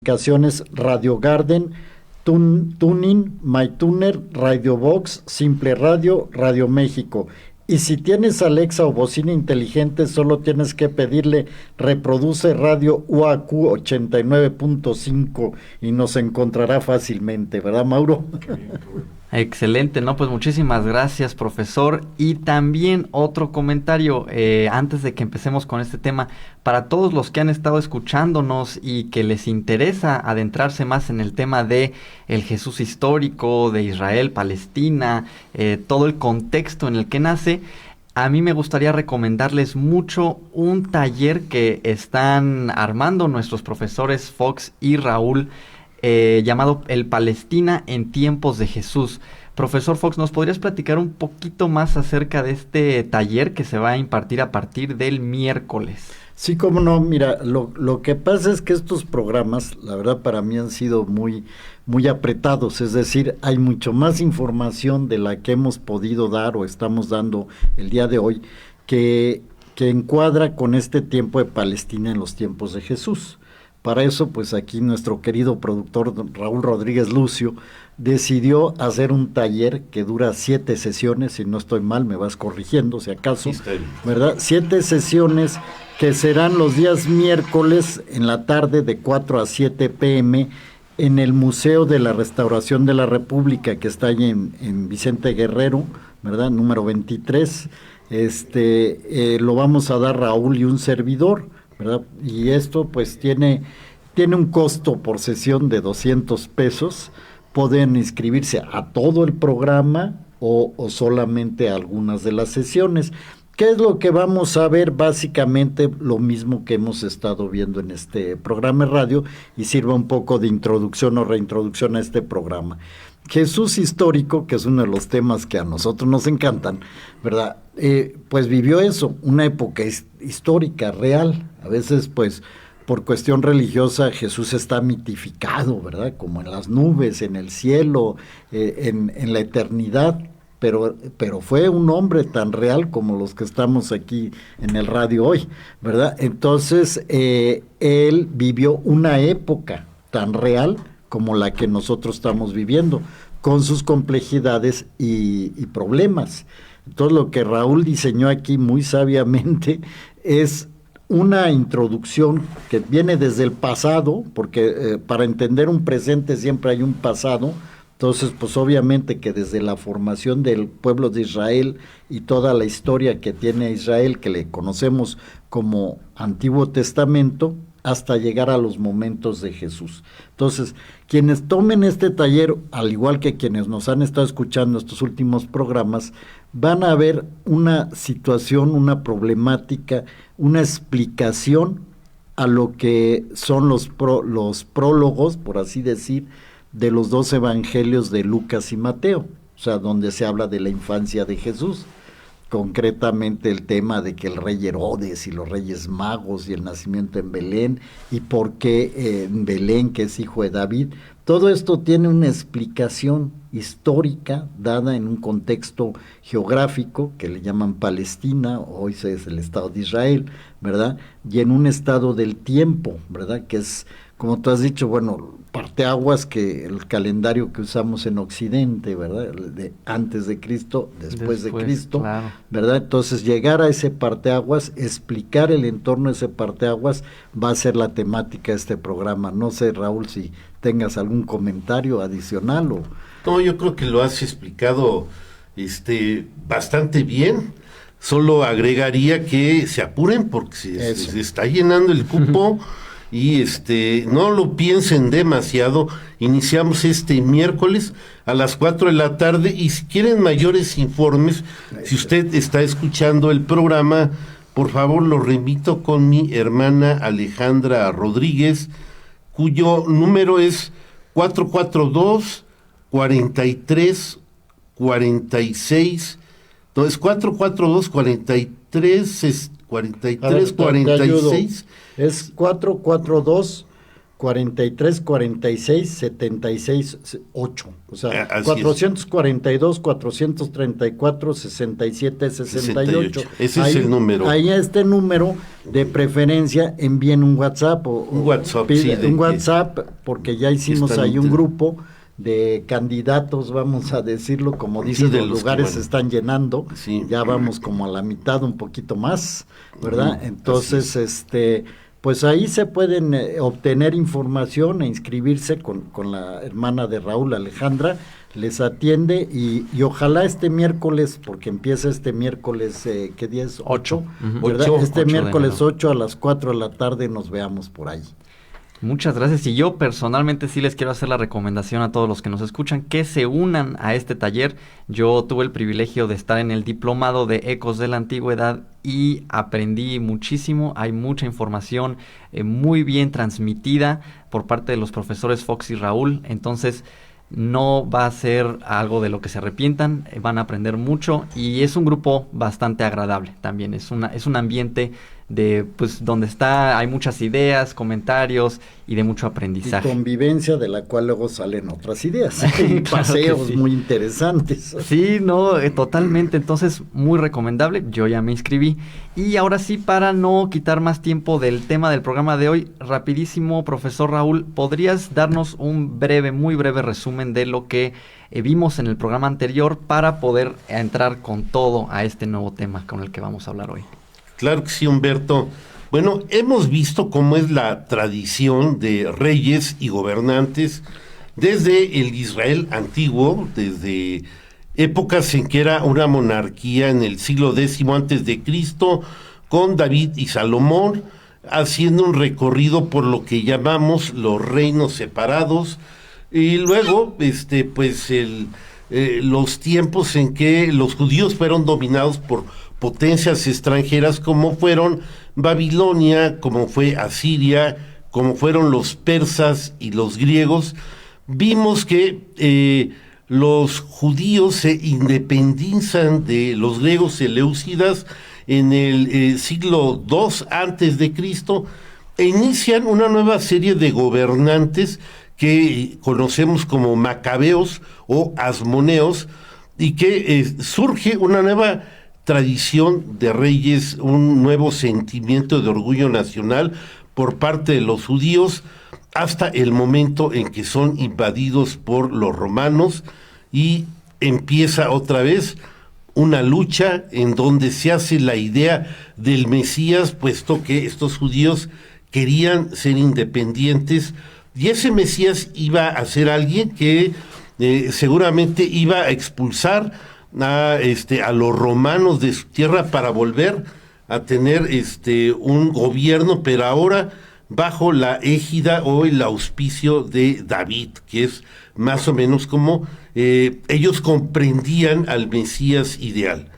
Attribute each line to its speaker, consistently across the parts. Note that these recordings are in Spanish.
Speaker 1: aplicaciones Radio Garden, Tuning, MyTuner, Radio Box, Simple Radio, Radio México. Y si tienes Alexa o bocina inteligente, solo tienes que pedirle reproduce radio UAQ 89.5 y nos encontrará fácilmente, ¿verdad, Mauro?
Speaker 2: Qué bien, qué bueno.
Speaker 3: Excelente, ¿no? Pues muchísimas gracias, profesor. Y también otro comentario, antes de que empecemos con este tema, para todos los que han estado escuchándonos y que les interesa adentrarse más en el tema de el Jesús histórico, de Israel, Palestina, todo el contexto en el que nace, a mí me gustaría recomendarles mucho un taller que están armando nuestros profesores Fox y Raúl, llamado El Palestina en tiempos de Jesús. Profesor Fox, ¿nos podrías platicar un poquito más acerca de este taller que se va a impartir a partir del miércoles?
Speaker 1: Sí, cómo no, mira, lo que pasa es que estos programas, la verdad para mí han sido muy apretados, es decir, hay mucho más información de la que hemos podido dar o estamos dando el día de hoy que encuadra con este tiempo de Palestina en los tiempos de Jesús. Para eso, pues aquí nuestro querido productor Raúl Rodríguez Lucio decidió hacer un taller que dura 7 sesiones, si no estoy mal, me vas corrigiendo si acaso, ¿verdad? 7 sesiones que serán los días miércoles en la tarde de 4 a 7 p.m. en el Museo de la Restauración de la República, que está ahí en Vicente Guerrero, ¿verdad? Número 23. Lo vamos a dar Raúl y un servidor, ¿verdad? Y esto pues tiene un costo por sesión de 200 pesos. Pueden inscribirse a todo el programa o solamente a algunas de las sesiones. ¿Qué es lo que vamos a ver? Básicamente lo mismo que hemos estado viendo en este programa de radio y sirva un poco de introducción o reintroducción a este programa. Jesús histórico, que es uno de los temas que a nosotros nos encantan, ¿verdad? Pues vivió eso, una época histórica, real. A veces, pues, por cuestión religiosa, Jesús está mitificado, ¿verdad? Como en las nubes, en el cielo, en la eternidad. Pero fue un hombre tan real como los que estamos aquí en el radio hoy, ¿verdad? Entonces, él vivió una época tan real como la que nosotros estamos viviendo, con sus complejidades y problemas. Entonces, lo que Raúl diseñó aquí muy sabiamente es una introducción que viene desde el pasado, porque para entender un presente siempre hay un pasado. Entonces, pues obviamente que desde la formación del pueblo de Israel y toda la historia que tiene Israel, que le conocemos como Antiguo Testamento, hasta llegar a los momentos de Jesús. Entonces, quienes tomen este taller, al igual que quienes nos han estado escuchando estos últimos programas, van a ver una situación, una problemática, una explicación a lo que son los prólogos, por así decir, de los 2 evangelios de Lucas y Mateo, o sea, donde se habla de la infancia de Jesús, concretamente el tema de que el rey Herodes y los reyes magos y el nacimiento en Belén, y por qué en Belén, que es hijo de David. Todo esto tiene una explicación histórica dada en un contexto geográfico que le llaman Palestina, hoy es el Estado de Israel, ¿verdad? Y en un estado del tiempo, ¿verdad? Que es, como tú has dicho, bueno, parteaguas que el calendario que usamos en Occidente, ¿verdad? De antes de Cristo, después de Cristo,
Speaker 3: claro,
Speaker 1: ¿verdad? Entonces, llegar a ese parteaguas, explicar el entorno de ese parteaguas, va a ser la temática de este programa. No sé, Raúl, si tengas algún comentario adicional o...
Speaker 2: No, yo creo que lo has explicado bastante bien. Solo agregaría que se apuren porque se está llenando el cupo. Y no lo piensen demasiado. Iniciamos este miércoles a las 4 de la tarde y si quieren mayores informes, si usted está escuchando el programa, por favor lo remito con mi hermana Alejandra Rodríguez, cuyo número es 442-43-46, entonces 442-43-46.
Speaker 1: Es 442 43 46 76 8. O sea,
Speaker 2: Así
Speaker 1: 442 434 67 68.
Speaker 2: Ese es el número.
Speaker 1: Ahí este número, de preferencia, envíen un WhatsApp
Speaker 2: un WhatsApp,
Speaker 1: WhatsApp, porque ya hicimos ahí un grupo de candidatos, vamos a decirlo, como dices, los lugares se están llenando, ya vamos como a la mitad, un poquito más, ¿verdad? Entonces, pues ahí se pueden obtener información e inscribirse con la hermana de Raúl, Alejandra, les atiende y ojalá este miércoles, porque empieza este miércoles, ¿qué día es? 8, ¿verdad? 8 miércoles 8 a las 4 de la tarde nos veamos por ahí.
Speaker 3: Muchas gracias, y yo personalmente sí les quiero hacer la recomendación a todos los que nos escuchan que se unan a este taller. Yo tuve el privilegio de estar en el diplomado de Ecos de la Antigüedad y aprendí muchísimo. Hay mucha información muy bien transmitida por parte de los profesores Fox y Raúl, entonces no va a ser algo de lo que se arrepientan, van a aprender mucho y es un grupo bastante agradable también, es un ambiente de pues donde hay muchas ideas, comentarios y de mucho aprendizaje.
Speaker 1: Y convivencia de la cual luego salen otras ideas, y
Speaker 3: claro,
Speaker 1: paseos muy interesantes.
Speaker 3: Sí, no, totalmente, entonces muy recomendable, yo ya me inscribí. Y ahora sí, para no quitar más tiempo del tema del programa de hoy, rapidísimo, profesor Raúl, ¿podrías darnos un muy breve resumen de lo que vimos en el programa anterior para poder entrar con todo a este nuevo tema con el que vamos a hablar hoy?
Speaker 2: Claro que sí, Humberto. Bueno, hemos visto cómo es la tradición de reyes y gobernantes desde el Israel antiguo, desde épocas en que era una monarquía en el siglo X antes de Cristo, con David y Salomón, haciendo un recorrido por lo que llamamos los reinos separados, y luego, los tiempos en que los judíos fueron dominados por potencias extranjeras como fueron Babilonia, como fue Asiria, como fueron los persas y los griegos. Vimos que los judíos se independizan de los griegos seleucidas en el siglo II antes de Cristo e inician una nueva serie de gobernantes que conocemos como macabeos o asmoneos, y que surge una nueva tradición de reyes, un nuevo sentimiento de orgullo nacional por parte de los judíos, hasta el momento en que son invadidos por los romanos y empieza otra vez una lucha en donde se hace la idea del Mesías, puesto que estos judíos querían ser independientes, y ese Mesías iba a ser alguien que seguramente iba a expulsar a los romanos de su tierra para volver a tener un gobierno, pero ahora bajo la égida o el auspicio de David, que es más o menos como ellos comprendían al Mesías ideal.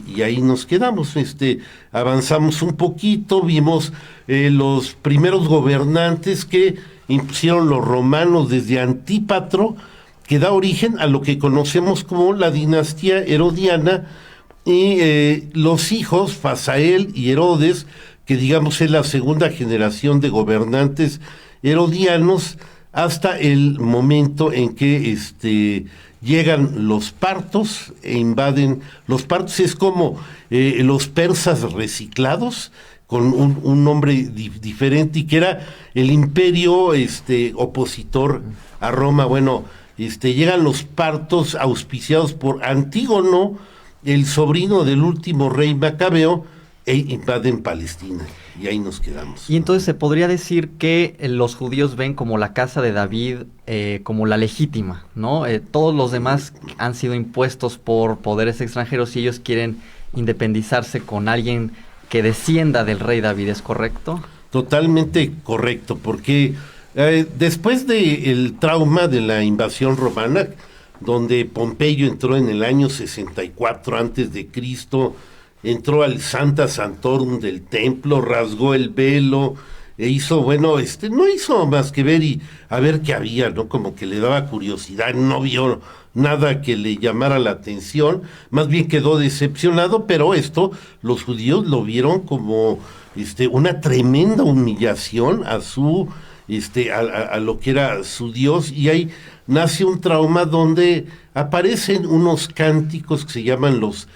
Speaker 2: Y ahí nos quedamos, avanzamos un poquito, vimos los primeros gobernantes que impusieron los romanos desde Antípatro, que da origen a lo que conocemos como la dinastía herodiana, y los hijos, Fasael y Herodes, que digamos es la segunda generación de gobernantes herodianos, hasta el momento en que llegan los partos e invaden. Los partos es como los persas reciclados, con un nombre diferente, y que era el imperio opositor a Roma. Bueno, llegan los partos auspiciados por Antígono, el sobrino del último rey macabeo, e invaden Palestina. Y ahí nos quedamos.
Speaker 3: Y entonces se podría decir que los judíos ven como la casa de David como la legítima, ¿no? Todos los demás han sido impuestos por poderes extranjeros y ellos quieren independizarse con alguien que descienda del rey David, ¿es correcto?
Speaker 2: Totalmente correcto, porque después del trauma de la invasión romana, donde Pompeyo entró en el año 64 antes de Cristo, entró al Sancta Sanctorum del templo, rasgó el velo, e hizo, no hizo más que ver y a ver qué había, ¿no? Como que le daba curiosidad, no vio nada que le llamara la atención, más bien quedó decepcionado, pero esto los judíos lo vieron como una tremenda humillación a su a lo que era su Dios, y ahí nace un trauma donde aparecen unos cánticos que se llaman los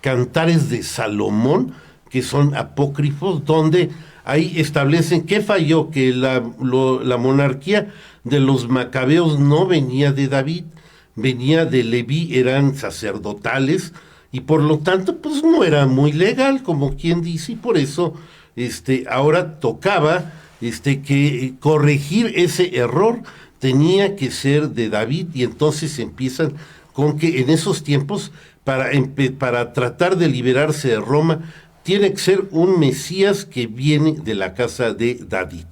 Speaker 2: cantares de Salomón, que son apócrifos, donde ahí establecen que falló, que la monarquía de los macabeos no venía de David, venía de Leví, eran sacerdotales, y por lo tanto pues no era muy legal, como quien dice, y por eso ahora tocaba que corregir ese error tenía que ser de David, y entonces empiezan con que en esos tiempos para tratar de liberarse de Roma tiene que ser un Mesías que viene de la casa de David.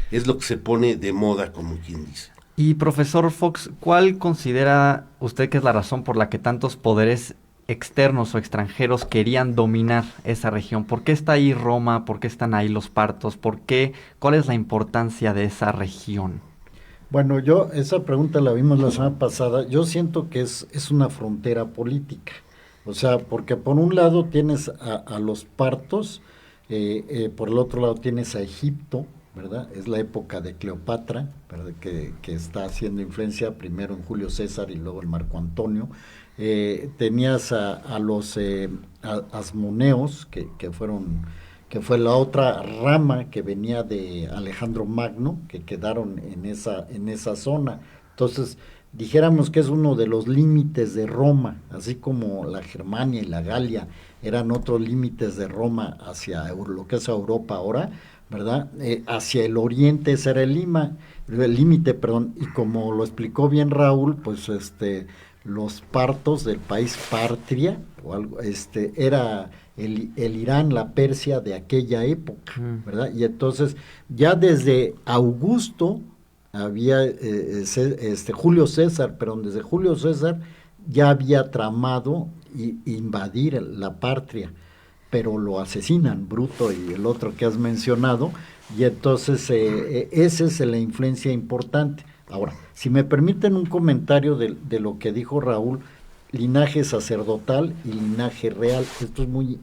Speaker 2: Es lo que se pone de moda, como quien dice.
Speaker 3: Y profesor Fox, ¿cuál considera usted que es la razón por la que tantos poderes externos o extranjeros querían dominar esa región? ¿Por qué está ahí Roma? ¿Por qué están ahí los partos? ¿Por qué? ¿Cuál es la importancia de esa región?
Speaker 1: Bueno, esa pregunta la vimos la semana pasada. Yo siento que es una frontera política. O sea, porque por un lado tienes a los partos, por el otro lado tienes a Egipto, ¿verdad? Es la época de Cleopatra, ¿verdad? Que está haciendo influencia primero en Julio César y luego en Marco Antonio. Tenías a los asmoneos, que fue la otra rama que venía de Alejandro Magno, que quedaron en esa zona. Entonces, dijéramos que es uno de los límites de Roma, así como la Germania y la Galia eran otros límites de Roma hacia lo que es Europa ahora, ¿verdad? Hacia el oriente ese era el límite, y como lo explicó bien Raúl, pues los partos del país Partria, o algo, era el Irán, la Persia de aquella época, ¿verdad? Y entonces ya desde Augusto había Julio César, pero desde Julio César ya había tramado invadir la Partria, pero lo asesinan, Bruto y el otro que has mencionado, y entonces esa es la influencia importante. Ahora, si me permiten un comentario de lo que dijo Raúl, linaje sacerdotal y linaje real, esto es muy...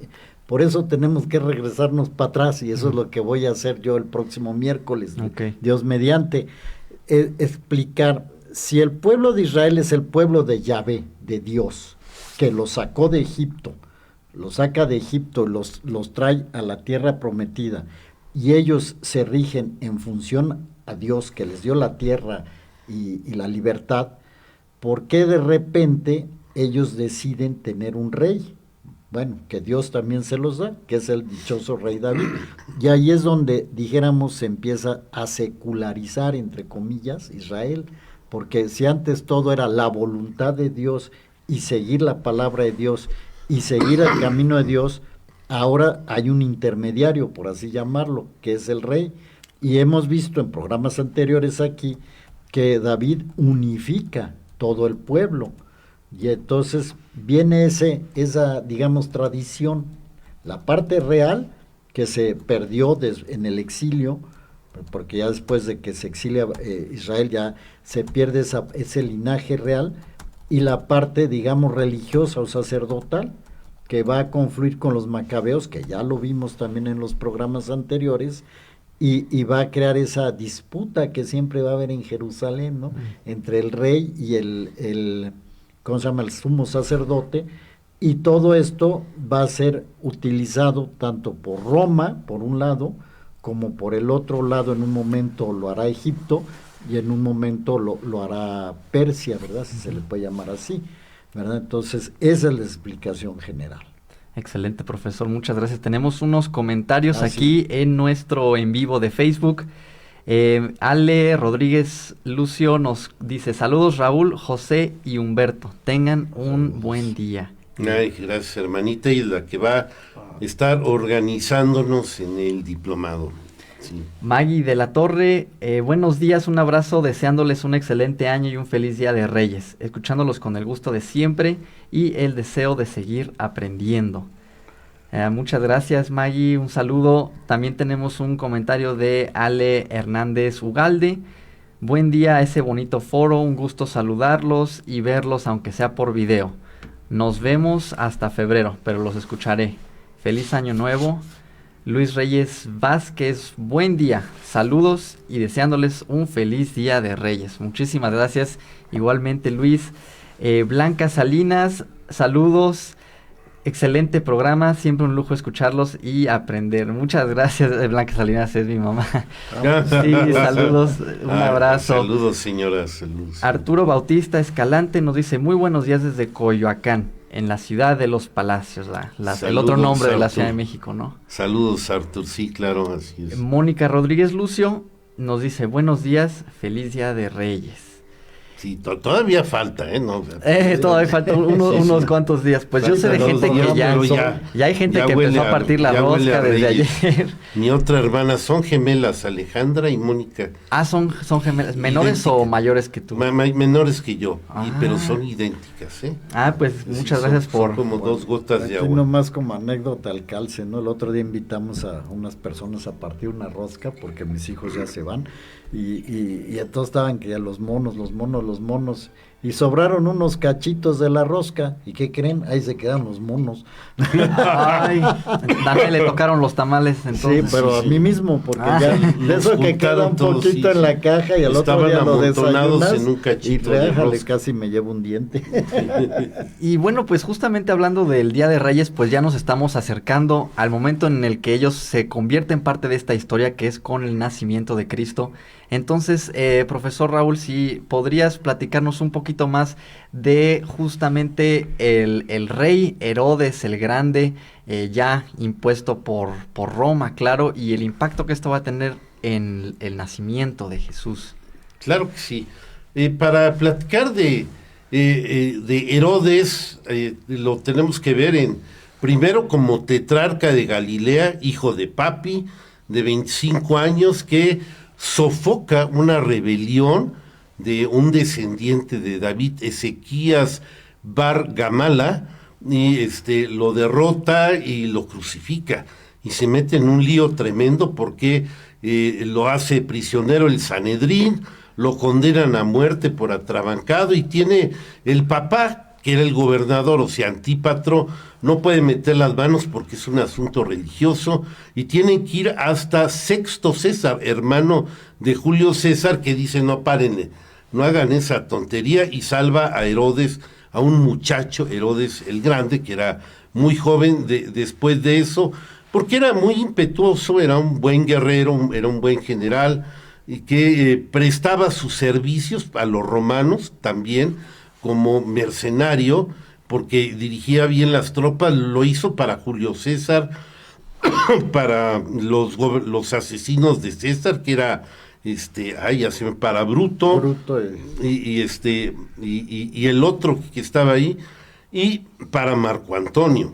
Speaker 1: Por eso tenemos que regresarnos para atrás, y eso es lo que voy a hacer yo el próximo miércoles, Dios mediante, explicar si el pueblo de Israel es el pueblo de Yahvé, de Dios, que los sacó de Egipto, los saca de Egipto, los trae a la tierra prometida, y ellos se rigen en función a Dios que les dio la tierra y la libertad, ¿por qué de repente ellos deciden tener un rey? Bueno, que Dios también se los da, que es el dichoso rey David, y ahí es donde, dijéramos, se empieza a secularizar, entre comillas, Israel, porque si antes todo era la voluntad de Dios y seguir la palabra de Dios y seguir el camino de Dios, ahora hay un intermediario, por así llamarlo, que es el rey. Y hemos visto en programas anteriores aquí que David unifica todo el pueblo. Y entonces viene esa, digamos, tradición, la parte real que se perdió en el exilio, porque ya después de que se exilia Israel ya se pierde ese linaje real, y la parte, digamos, religiosa o sacerdotal, que va a confluir con los macabeos, que ya lo vimos también en los programas anteriores, y va a crear esa disputa que siempre va a haber en Jerusalén, ¿no? Entre el rey y el ¿cómo se llama?, el sumo sacerdote, y todo esto va a ser utilizado tanto por Roma, por un lado, como por el otro lado. En un momento lo hará Egipto, y en un momento lo hará Persia, ¿verdad?, si se le puede llamar así, ¿verdad? Entonces, esa es la explicación general.
Speaker 3: Excelente, profesor, muchas gracias. Tenemos unos comentarios aquí en nuestro en vivo de Facebook. Ale Rodríguez Lucio nos dice: saludos Raúl, José y Humberto, tengan un buen día.
Speaker 2: Ay, gracias, hermanita, y la que va a estar organizándonos en el diplomado. Sí.
Speaker 3: Maggie de la Torre, buenos días, un abrazo, deseándoles un excelente año y un feliz día de Reyes, escuchándolos con el gusto de siempre y el deseo de seguir aprendiendo. Muchas gracias, Maggie, un saludo. También tenemos un comentario de Ale Hernández Ugalde. Buen día a ese bonito foro, un gusto saludarlos y verlos aunque sea por video. Nos vemos hasta febrero, pero los escucharé. Feliz año nuevo. Luis Reyes Vázquez, buen día, saludos y deseándoles un feliz día de Reyes. Muchísimas gracias, igualmente Luis. Blanca Salinas, saludos, excelente programa, siempre un lujo escucharlos y aprender. Muchas gracias, Blanca Salinas, es mi mamá. Sí, saludos, un abrazo.
Speaker 2: Saludos, señoras, saludos.
Speaker 3: Arturo Bautista Escalante nos dice, muy buenos días desde Coyoacán, en la ciudad de los Palacios, el otro nombre de la Ciudad de México, ¿no?
Speaker 2: Saludos, Artur, sí, claro, así es.
Speaker 3: Mónica Rodríguez Lucio nos dice, buenos días, feliz día de Reyes.
Speaker 2: Sí, todavía falta, ¿no?
Speaker 3: Todavía falta unos cuantos días. Pues yo sé de gente que ya hay gente que empezó a partir la rosca desde ayer.
Speaker 2: Mi otra hermana, son gemelas, Alejandra y Mónica.
Speaker 3: Son gemelas, ¿menores idénticas o mayores que tú?
Speaker 2: Menores que yo, pero son idénticas, ¿eh?
Speaker 3: Pues muchas gracias por...
Speaker 2: Son como dos gotas de agua.
Speaker 1: Nomás como anécdota al calce, ¿no? El otro día invitamos a unas personas a partir una rosca porque mis hijos ya se van. Y todos estaban que ya los monos, y sobraron unos cachitos de la rosca, ¿y qué creen? Ahí se quedaron los monos.
Speaker 3: Ay, también le tocaron los tamales entonces.
Speaker 1: Sí, pero a mí mismo, porque ya de eso que queda un poquito en la caja y al otro día lo desayunas
Speaker 2: en un cachito
Speaker 1: y casi me llevo un diente.
Speaker 3: Y bueno, pues justamente hablando del Día de Reyes, pues ya nos estamos acercando al momento en el que ellos se convierten parte de esta historia, que es con el nacimiento de Cristo. Entonces, profesor Raúl, si podrías platicarnos un poquito más de justamente el rey Herodes el Grande, ya impuesto por Roma, claro, y el impacto que esto va a tener en el nacimiento de Jesús.
Speaker 2: Claro que sí. Para platicar de Herodes, lo tenemos que ver primero como tetrarca de Galilea, hijo de Papi, de 25 años, que sofoca una rebelión de un descendiente de David, Ezequías Bar Gamala, y lo derrota y lo crucifica, y se mete en un lío tremendo porque lo hace prisionero el Sanedrín, lo condenan a muerte por atrabancado, y tiene el papá, que era el gobernador, o sea, Antípatro, no puede meter las manos porque es un asunto religioso, y tienen que ir hasta Sexto César, hermano de Julio César, que dice, no paren, no hagan esa tontería, y salva a Herodes, a un muchacho, Herodes el Grande, que era muy joven después de eso, porque era muy impetuoso, era un buen guerrero, era un buen general, y que prestaba sus servicios a los romanos también, como mercenario, porque dirigía bien las tropas, lo hizo para Julio César, para los asesinos de César, que era para Bruto, y el otro que estaba ahí, y para Marco Antonio.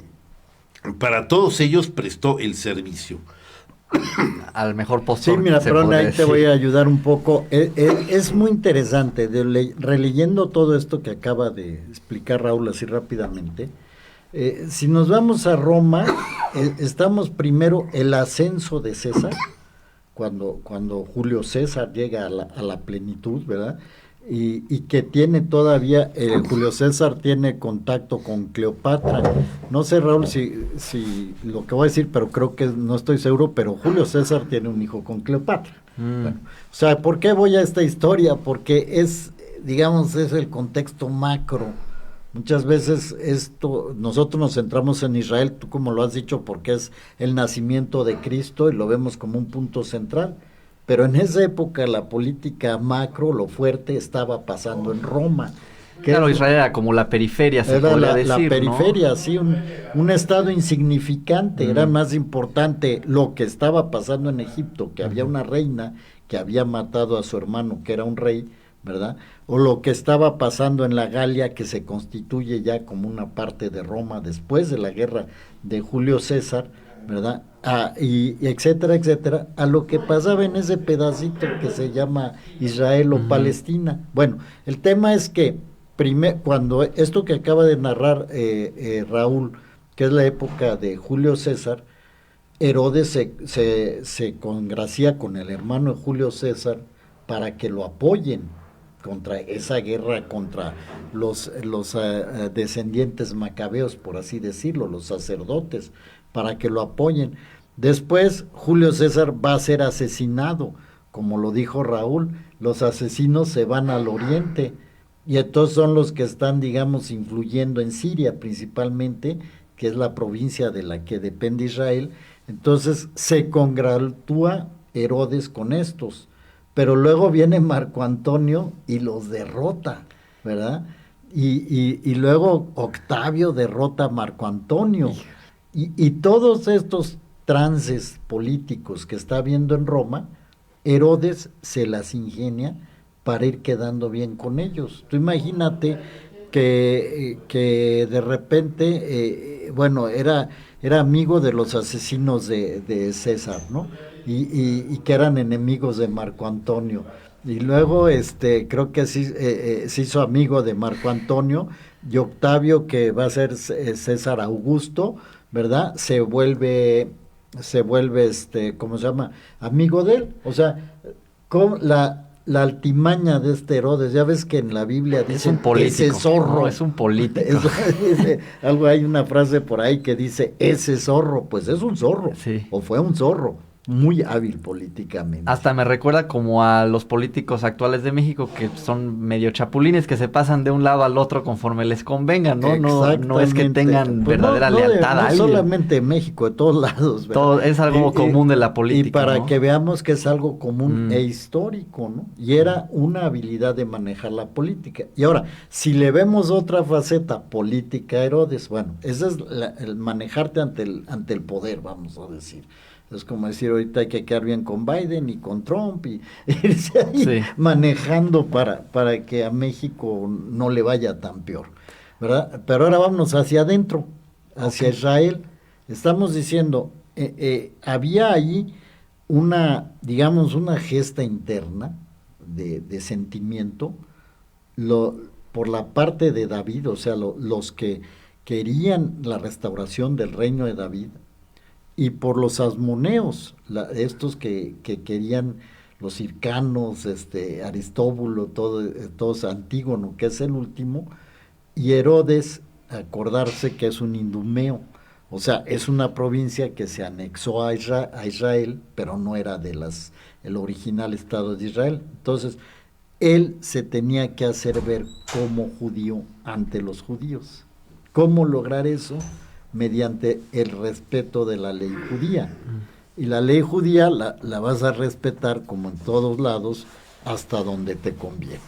Speaker 2: Para todos ellos prestó el servicio.
Speaker 3: Al mejor postor.
Speaker 1: Sí, mira, pero ahí te voy a ayudar un poco. Es muy interesante, releyendo todo esto que acaba de explicar Raúl así rápidamente. Si nos vamos a Roma, estamos primero el ascenso de César, cuando Julio César llega a la plenitud, ¿verdad? Y que tiene todavía, Julio César tiene contacto con Cleopatra. No sé, Raúl, si lo que voy a decir, pero creo que no estoy seguro, pero Julio César tiene un hijo con Cleopatra. Bueno, o sea, ¿por qué voy a esta historia? Porque es el contexto macro. Muchas veces nosotros nos centramos en Israel, tú como lo has dicho, porque es el nacimiento de Cristo y lo vemos como un punto central. Pero en esa época la política macro, lo fuerte, estaba pasando en Roma.
Speaker 3: Claro, Israel era como la periferia, se podría decir,
Speaker 1: la periferia,
Speaker 3: ¿no?
Speaker 1: Sí, un estado insignificante. Era más importante lo que estaba pasando en Egipto, que había una reina que había matado a su hermano, que era un rey, ¿verdad? O lo que estaba pasando en la Galia, que se constituye ya como una parte de Roma después de la guerra de Julio César, ¿verdad? Y etcétera, etcétera, a lo que pasaba en ese pedacito que se llama Israel o Palestina. Bueno, el tema es que cuando esto que acaba de narrar Raúl, que es la época de Julio César, Herodes se congracia con el hermano de Julio César para que lo apoyen contra esa guerra, contra los descendientes macabeos, por así decirlo, los sacerdotes, para que lo apoyen. Después, Julio César va a ser asesinado, como lo dijo Raúl, los asesinos se van al oriente, y entonces son los que están, digamos, influyendo en Siria principalmente, que es la provincia de la que depende Israel. Entonces se congratúa Herodes con estos, pero luego viene Marco Antonio y los derrota, ¿verdad? Y luego Octavio derrota a Marco Antonio, y todos estos trances políticos que está viendo en Roma, Herodes se las ingenia para ir quedando bien con ellos. Tú imagínate que de repente, bueno, era amigo de los asesinos de César, ¿no? Y que eran enemigos de Marco Antonio. Y luego creo que sí, se hizo amigo de Marco Antonio, y Octavio, que va a ser César Augusto, ¿verdad? Se vuelve, ¿cómo se llama? Amigo de él. O sea, con la altimaña de Herodes, ya ves que en la Biblia dice ese zorro.
Speaker 3: No, es un político.
Speaker 1: Algo, hay una frase por ahí que dice ese zorro, pues es un zorro,
Speaker 3: sí.
Speaker 1: O fue un zorro, muy hábil políticamente.
Speaker 3: Hasta me recuerda como a los políticos actuales de México, que son medio chapulines, que se pasan de un lado al otro conforme les convenga, ¿no? No es que tengan
Speaker 1: pues
Speaker 3: verdadera lealtad a alguien.
Speaker 1: No solamente en México, de todos lados, ¿verdad?
Speaker 3: Todo, es algo común de la política,
Speaker 1: y para
Speaker 3: ¿no?
Speaker 1: que veamos que es algo común e histórico, ¿no? Y era una habilidad de manejar la política. Y ahora, si le vemos otra faceta política a Herodes, bueno, ese es el manejarte ante el poder, vamos a decir. Es como decir, ahorita hay que quedar bien con Biden y con Trump y irse ahí manejando para que a México no le vaya tan peor, ¿verdad? Pero ahora vámonos hacia adentro, hacia Israel. Estamos diciendo, había ahí digamos, una gesta interna de sentimiento por la parte de David, o sea, los que querían la restauración del reino de David, y por los asmoneos, estos que querían, los hircanos, Aristóbulo, todos, Antígono, que es el último, y Herodes, acordarse que es un idumeo, o sea, es una provincia que se anexó a Israel, pero no era el original Estado de Israel. Entonces, él se tenía que hacer ver como judío ante los judíos. ¿Cómo lograr eso? Mediante el respeto de la ley judía. Y la ley judía la vas a respetar, como en todos lados, hasta donde te conviene.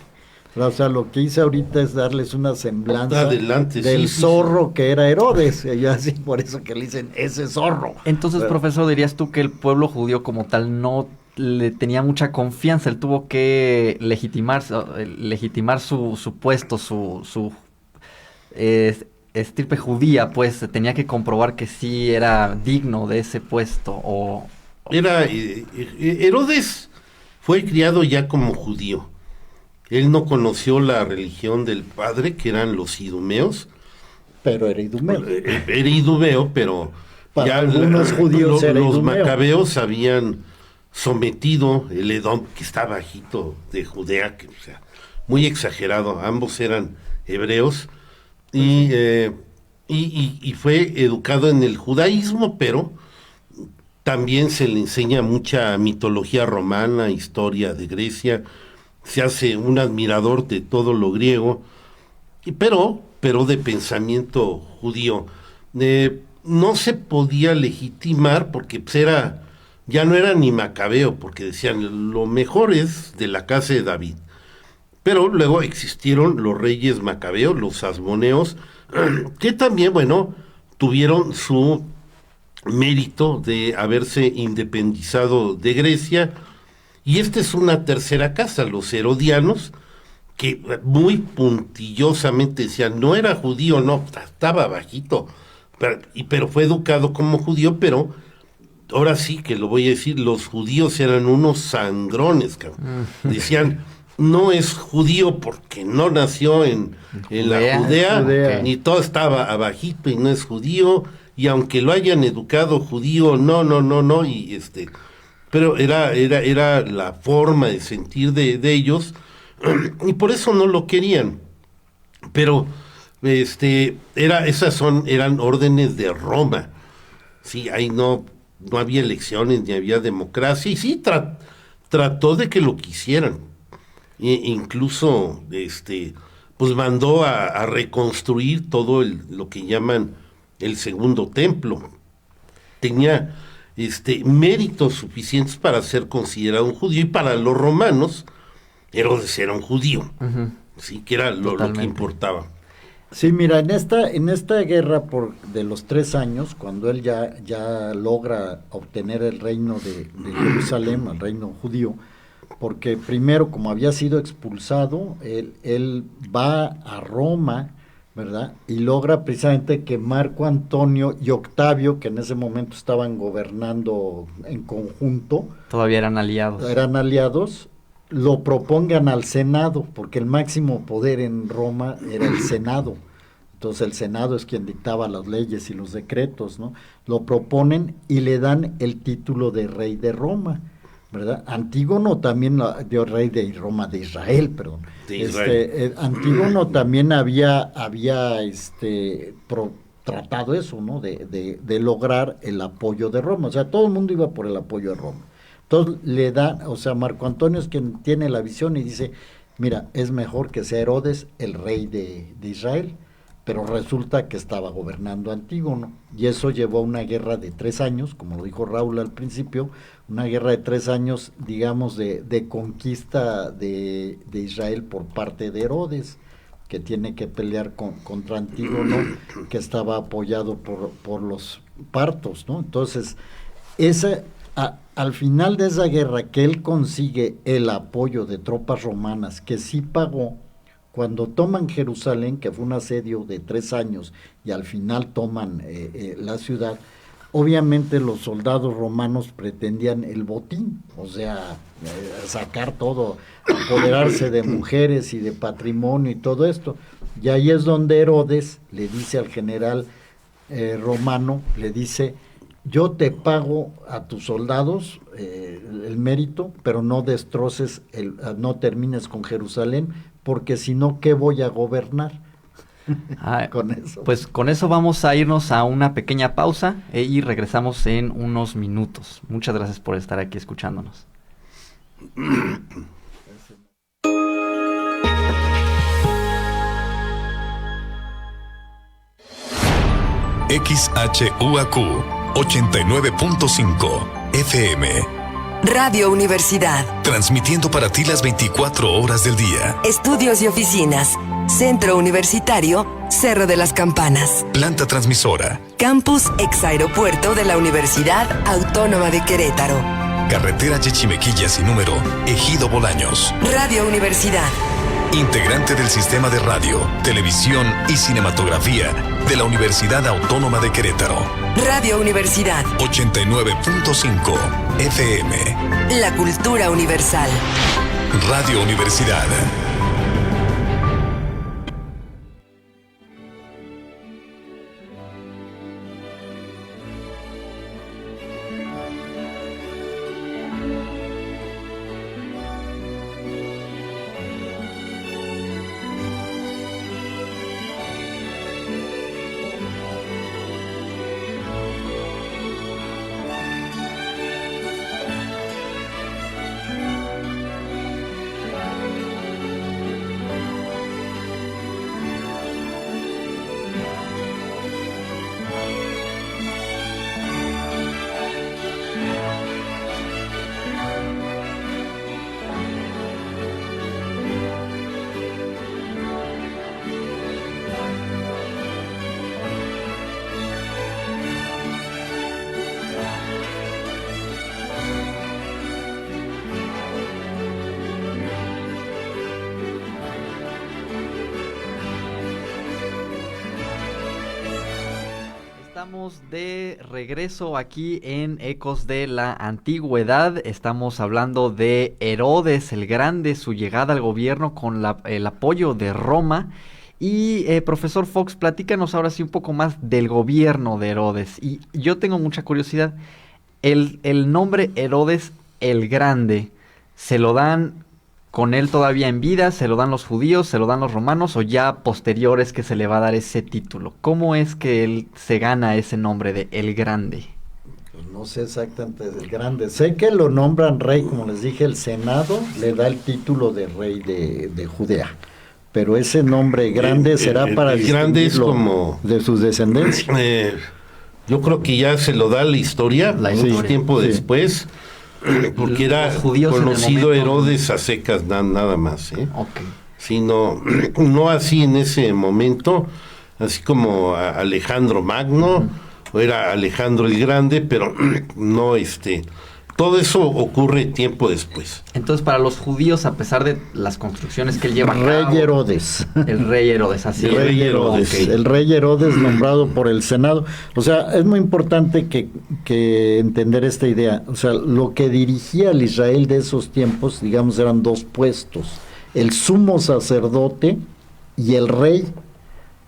Speaker 1: O sea, lo que hice ahorita es darles una semblanza del zorro que era Herodes, y así por eso que le dicen ese zorro.
Speaker 3: Entonces, profesor, dirías tú que el pueblo judío como tal no le tenía mucha confianza, él tuvo que legitimar su puesto, su estirpe judía, pues tenía que comprobar que sí era digno de ese puesto.
Speaker 2: Herodes fue criado ya como judío. Él no conoció la religión del padre, que eran los idumeos.
Speaker 1: Pero era idumeo.
Speaker 2: Era idumeo, pero
Speaker 1: para
Speaker 2: ya
Speaker 1: algunos judíos era
Speaker 2: los
Speaker 1: idumeo.
Speaker 2: macabeos habían sometido el Edom, que está bajito, de Judea, que, o sea, muy exagerado. Ambos eran hebreos. Y fue educado en el judaísmo, pero también se le enseña mucha mitología romana, historia de Grecia, se hace un admirador de todo lo griego, pero de pensamiento judío. No se podía legitimar porque pues ya no era ni macabeo, porque decían lo mejor es de la casa de David. Pero luego existieron los reyes macabeos, los asmoneos, que también, bueno, tuvieron su mérito de haberse independizado de Grecia. Y esta es una tercera casa, los herodianos, que muy puntillosamente decían, no era judío, no, estaba bajito, pero fue educado como judío, pero ahora sí que lo voy a decir, los judíos eran unos sangrones, cabrón. Decían, no es judío porque no nació en la Judea, ni todo estaba abajito y no es judío, y aunque lo hayan educado judío, no, y pero era la forma de sentir de ellos, y por eso no lo querían. Pero eran órdenes de Roma. Sí, ahí no no había elecciones ni había democracia, y sí trató de que lo quisieran. Incluso pues mandó a reconstruir todo lo que llaman el segundo templo. Tenía méritos suficientes para ser considerado un judío, y para los romanos Herodes era un judío, sí, que era lo que importaba.
Speaker 1: Sí, mira, en esta guerra de los 3 años, cuando él ya logra obtener el reino de Jerusalén, el reino judío, porque primero, como había sido expulsado, él va a Roma, ¿verdad? Y logra precisamente que Marco Antonio y Octavio, que en ese momento estaban gobernando en conjunto,
Speaker 3: todavía eran aliados,
Speaker 1: lo propongan al Senado, porque el máximo poder en Roma era el Senado. Entonces el Senado es quien dictaba las leyes y los decretos, ¿no? Lo proponen y le dan el título de rey de Roma, ¿verdad? Antígono también, de rey de Roma, de Israel, perdón.
Speaker 2: De Israel.
Speaker 1: Antígono también había tratado eso, ¿no? De lograr el apoyo de Roma. O sea, todo el mundo iba por el apoyo de Roma. Entonces le da, o sea, Marco Antonio es quien tiene la visión y dice, mira, es mejor que sea Herodes el rey de Israel, pero resulta que estaba gobernando Antígono, y eso llevó a una guerra de 3 años, como lo dijo Raúl al principio, una guerra de 3 años, digamos, de conquista de Israel por parte de Herodes, que tiene que pelear contra Antígono, que estaba apoyado por los partos, ¿no? Entonces, al final de esa guerra, que él consigue el apoyo de tropas romanas, que sí pagó, cuando toman Jerusalén, que fue un asedio de 3 años, y al final toman la ciudad, obviamente los soldados romanos pretendían el botín, o sea, sacar todo, apoderarse de mujeres y de patrimonio y todo esto. Y ahí es donde Herodes le dice al general romano, le dice, yo te pago a tus soldados el mérito, pero no destroces, no termines con Jerusalén, porque si no, ¿qué voy a gobernar? Con eso.
Speaker 3: Pues con eso vamos a irnos a una pequeña pausa y regresamos en unos minutos. Muchas gracias por estar aquí escuchándonos.
Speaker 4: XHUAQ 89.5 FM.
Speaker 5: Radio Universidad.
Speaker 4: Transmitiendo para ti las 24 horas del día.
Speaker 5: Estudios y oficinas. Centro Universitario Cerro de las Campanas.
Speaker 4: Planta transmisora.
Speaker 5: Campus Exaeropuerto de la Universidad Autónoma de Querétaro.
Speaker 4: Carretera Yechimequilla sin número, Ejido Bolaños.
Speaker 5: Radio Universidad.
Speaker 4: Integrante del Sistema de Radio, Televisión y Cinematografía de la Universidad Autónoma de Querétaro.
Speaker 5: Radio Universidad.
Speaker 4: 89.5 FM.
Speaker 5: La cultura universal.
Speaker 4: Radio Universidad.
Speaker 3: Estamos de regreso aquí en Ecos de la Antigüedad. Estamos hablando de Herodes el Grande, su llegada al gobierno con el apoyo de Roma. Y profesor Fox, platícanos ahora sí un poco más del gobierno de Herodes. Y yo tengo mucha curiosidad. El nombre Herodes el Grande, ¿se lo dan con él todavía en vida? ¿Se lo dan los judíos? ¿Se lo dan los romanos? ¿O ya posteriores que se le va a dar ese título? ¿Cómo es que él se gana ese nombre de el Grande?
Speaker 1: Pues no, No sé exactamente del grande. Sé que lo nombran rey, como les dije, el Senado le da el título de rey de Judea. Pero ese nombre grande será para
Speaker 2: el grande es como
Speaker 1: de sus descendencias.
Speaker 2: Yo creo que ya se lo da la historia, tiempo
Speaker 1: sí.
Speaker 2: después, porque era conocido Herodes a secas nada más.
Speaker 3: Okay.
Speaker 2: Sí, no así en ese momento, así como Alejandro Magno, o era Alejandro el Grande, pero no todo eso ocurre tiempo después.
Speaker 3: Entonces, para los judíos, a pesar de las construcciones que él lleva a cabo,
Speaker 1: Rey Herodes.
Speaker 3: El rey Herodes, así es.
Speaker 1: Rey Herodes. Okay. El rey Herodes nombrado por el Senado. O sea, es muy importante que entender esta idea. O sea, lo que dirigía al Israel de esos tiempos, digamos, eran dos puestos. El sumo sacerdote y el rey.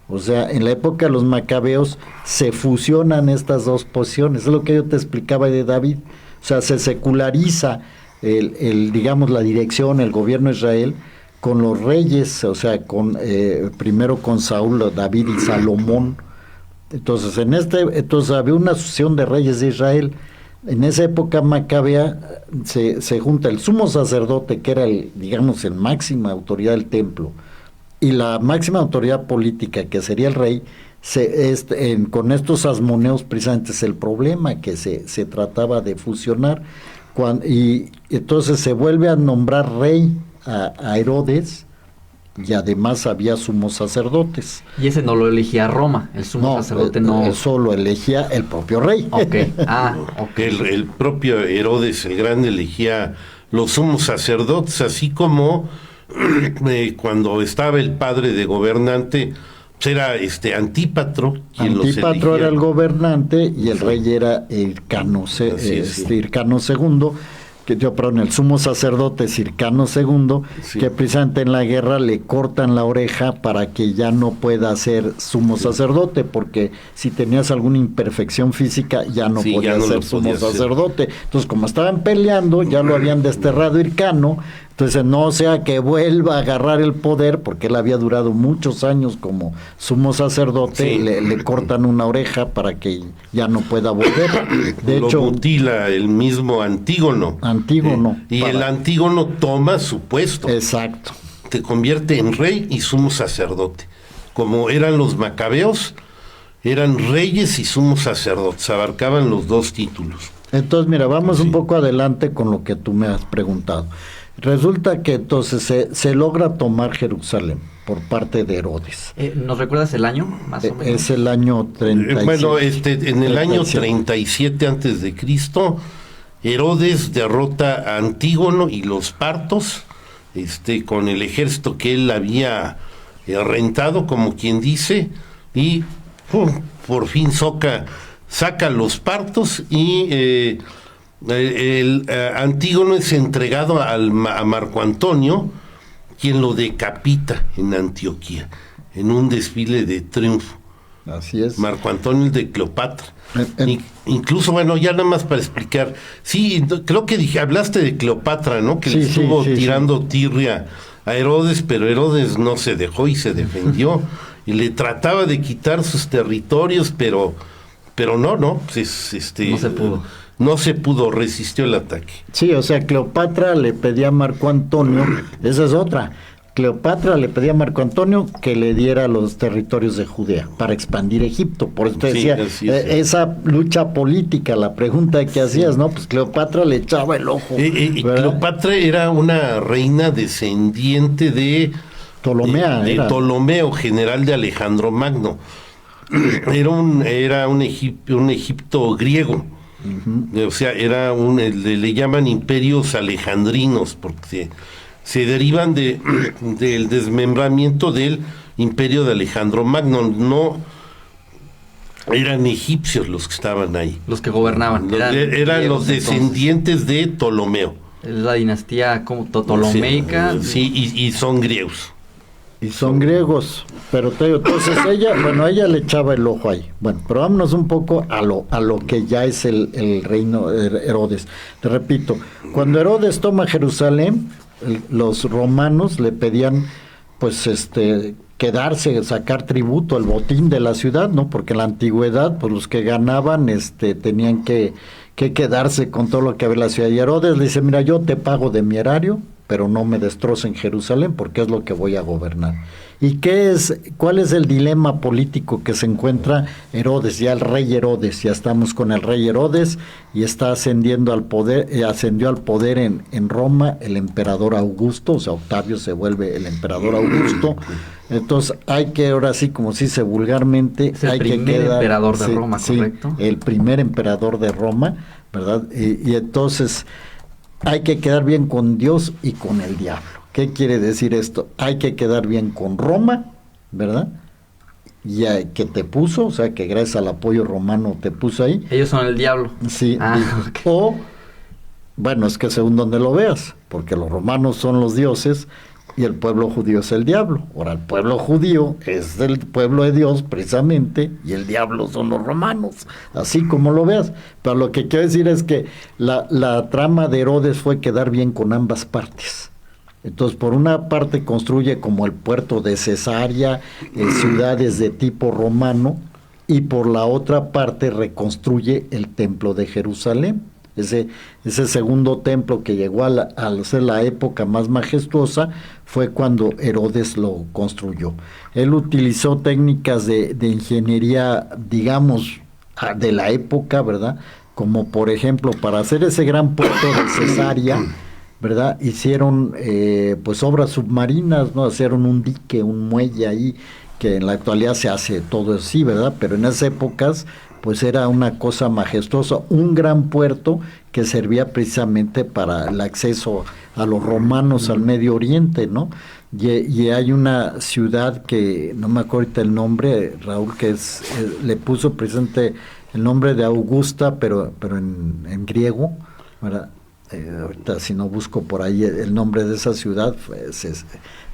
Speaker 1: O sea, en la época de los macabeos se fusionan estas dos posiciones. Es lo que yo te explicaba de David. O sea, se seculariza digamos, la dirección, el gobierno de Israel con los reyes, o sea, primero con Saúl, David y Salomón. Entonces, entonces había una sucesión de reyes de Israel. En esa época macabea se junta el sumo sacerdote, que era digamos, el máxima autoridad del templo, y la máxima autoridad política, que sería el rey. Con estos asmoneos precisamente es el problema, que se trataba de fusionar, y entonces se vuelve a nombrar rey a Herodes, y además había sumos sacerdotes.
Speaker 3: Y ese no lo elegía Roma, el sumo sacerdote no.
Speaker 1: Eso lo elegía el propio rey.
Speaker 3: Okay.
Speaker 2: El propio Herodes el Grande elegía los sumos sacerdotes, así como cuando estaba el padre de gobernante, era Antípatro quien
Speaker 1: Antípatro era el gobernante y el rey era Hircano II, el sumo sacerdote es Hircano II, que precisamente en la guerra le cortan la oreja para que ya no pueda ser sumo sacerdote, porque si tenías alguna imperfección física ya no podía ser sumo sacerdote. Entonces, como estaban peleando, ya lo habían desterrado Hircano. Entonces, no sea que vuelva a agarrar el poder, porque él había durado muchos años como sumo sacerdote, le cortan una oreja para que ya no pueda volver. De hecho,
Speaker 2: mutila el mismo Antígono. El Antígono toma su puesto.
Speaker 1: Exacto.
Speaker 2: Te convierte en rey y sumo sacerdote. Como eran los macabeos, eran reyes y sumos sacerdotes, abarcaban los dos títulos.
Speaker 1: Entonces, mira, vamos un poco adelante con lo que tú me has preguntado. Resulta que entonces se logra tomar Jerusalén por parte de Herodes.
Speaker 3: ¿Nos recuerdas el año, más o menos?
Speaker 1: Es el año 37.
Speaker 2: En el año 37 antes de Cristo, Herodes derrota a Antígono y los partos, con el ejército que él había rentado, como quien dice, y por fin saca los partos y Antígono es entregado a Marco Antonio, quien lo decapita en Antioquía, en un desfile de triunfo.
Speaker 1: Así es.
Speaker 2: Marco Antonio de Cleopatra. Incluso, bueno, ya nada más para explicar, creo que hablaste de Cleopatra, ¿no? Que le estuvo tirando tirria a Herodes, pero Herodes no se dejó y se defendió, y le trataba de quitar sus territorios, pero no, pues,
Speaker 3: no se pudo.
Speaker 2: No se pudo, resistió el ataque.
Speaker 1: Sí, o sea, Cleopatra le pedía a Marco Antonio, esa es otra, Cleopatra le pedía a Marco Antonio que le diera los territorios de Judea para expandir Egipto. Por eso te decía, esa lucha política, la pregunta que hacías, ¿no? Pues Cleopatra le echaba el ojo.
Speaker 2: Cleopatra era una reina descendiente de Ptolomeo, general de Alejandro Magno. Era un Egipto griego. O sea, le llaman imperios alejandrinos, porque se derivan del desmembramiento del imperio de Alejandro Magno. No eran egipcios los que estaban ahí.
Speaker 3: Los que gobernaban.
Speaker 2: Eran los descendientes de Ptolomeo.
Speaker 3: Es la dinastía como ptolomeica.
Speaker 2: Sí, y son griegos.
Speaker 1: Y son griegos, pero entonces ella le echaba el ojo ahí. Bueno, pero vámonos un poco a lo que ya es el reino de Herodes. Te repito, cuando Herodes toma Jerusalén, los romanos le pedían, pues, quedarse, sacar tributo, el botín de la ciudad, ¿no? Porque en la antigüedad, pues los que ganaban, tenían que que quedarse con todo lo que había en la ciudad. Y Herodes le dice, mira, yo te pago de mi erario, pero no me destrocen Jerusalén porque es lo que voy a gobernar. ¿Y cuál es el dilema político que se encuentra Herodes? Ya el rey Herodes, ya estamos con el rey Herodes y está ascendiendo al poder, ascendió al poder en Roma el emperador Augusto, o sea, Octavio se vuelve el emperador Augusto. Entonces hay que, ahora sí, como se dice vulgarmente,
Speaker 3: es el
Speaker 1: hay
Speaker 3: primer
Speaker 1: que quedar,
Speaker 3: emperador de Roma, ¿correcto?
Speaker 1: Sí, el primer emperador de Roma, ¿verdad? Y entonces hay que quedar bien con Dios y con el diablo. ¿Qué quiere decir esto? Hay que quedar bien con Roma, ¿verdad? Ya que te puso, o sea, que gracias al apoyo romano te puso ahí.
Speaker 3: Ellos son el diablo.
Speaker 1: Sí.
Speaker 3: Okay.
Speaker 1: O, bueno, es que según donde lo veas, porque los romanos son los dioses y el pueblo judío es el diablo. Ahora, el pueblo judío es el pueblo de Dios, precisamente, y el diablo son los romanos, así como lo veas. Pero lo que quiero decir es que la trama de Herodes fue quedar bien con ambas partes. Entonces, por una parte construye como el puerto de Cesarea, ciudades de tipo romano, y por la otra parte reconstruye el templo de Jerusalén. Ese segundo templo que llegó a ser la época más majestuosa fue cuando Herodes lo construyó. Él utilizó técnicas de ingeniería, digamos, de la época, ¿verdad? Como por ejemplo, para hacer ese gran puerto de Cesarea, ¿verdad? Hicieron pues obras submarinas, ¿no? Hicieron un dique, un muelle ahí, que en la actualidad se hace todo así, ¿verdad? Pero en esas épocas pues era una cosa majestuosa, un gran puerto que servía precisamente para el acceso a los romanos al Medio Oriente, ¿no? Y hay una ciudad que, no me acuerdo ahorita el nombre, Raúl, que le puso precisamente el nombre de Augusta, pero en griego, ¿verdad? Ahorita si no busco por ahí el nombre de esa ciudad, pues